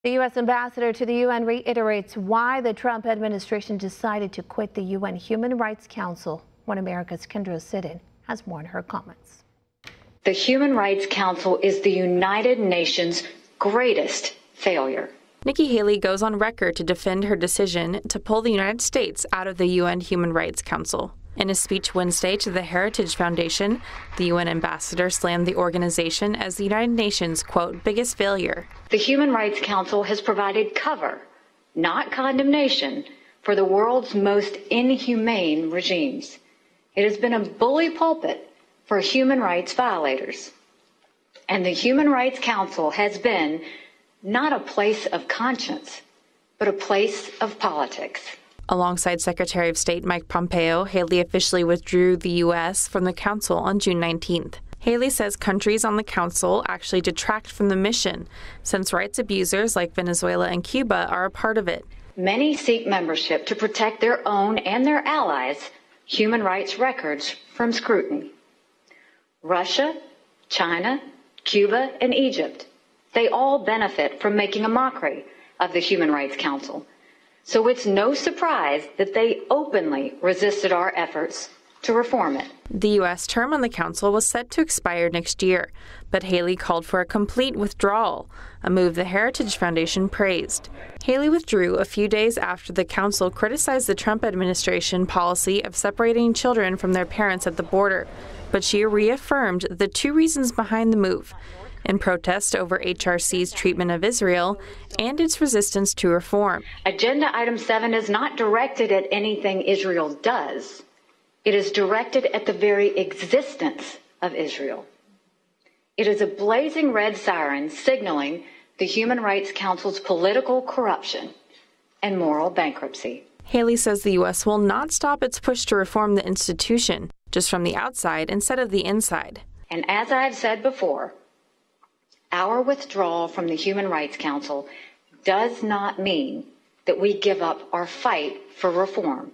The U.S. ambassador to the UN reiterates why the Trump administration decided to quit the UN Human Rights Council. One America's Kendra Sitton has more in her comments. The Human Rights Council is the United Nations' greatest failure. Nikki Haley goes on record to defend her decision to pull the United States out of the UN Human Rights Council. In a speech Wednesday to the Heritage Foundation, the UN ambassador slammed the organization as the United Nations' quote, biggest failure. The Human Rights Council has provided cover, not condemnation, for the world's most inhumane regimes. It has been a bully pulpit for human rights violators. And the Human Rights Council has been not a place of conscience, but a place of politics. Alongside Secretary of State Mike Pompeo, Haley officially withdrew the U.S. from the council on June 19th. Haley says countries on the council actually detract from the mission, since rights abusers like Venezuela and Cuba are a part of it. Many seek membership to protect their own and their allies' human rights records from scrutiny. Russia, China, Cuba, and Egypt, they all benefit from making a mockery of the Human Rights Council. So it's no surprise that they openly resisted our efforts to reform it. The U.S. term on the council was set to expire next year, but Haley called for a complete withdrawal, a move the Heritage Foundation praised. Haley withdrew a few days after the council criticized the Trump administration policy of separating children from their parents at the border, but she reaffirmed the two reasons behind the move: in protest over HRC's treatment of Israel and its resistance to reform. Agenda Item 7 is not directed at anything Israel does. It is directed at the very existence of Israel. It is a blazing red siren signaling the Human Rights Council's political corruption and moral bankruptcy. Haley says the U.S. will not stop its push to reform the institution, just from the outside instead of the inside. And as I've said before, our withdrawal from the Human Rights Council does not mean that we give up our fight for reform.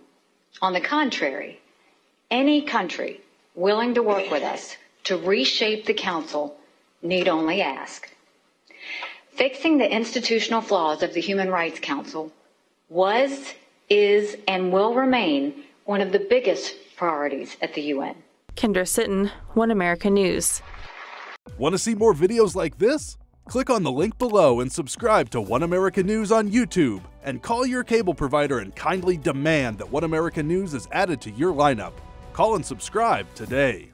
On the contrary, any country willing to work with us to reshape the Council need only ask. Fixing the institutional flaws of the Human Rights Council was, is, and will remain one of the biggest priorities at the UN. Kendra Sitton, One America News. Want to see more videos like this? Click on the link below and subscribe to One America News on YouTube, and call your cable provider and kindly demand that One America News is added to your lineup. Call and subscribe today.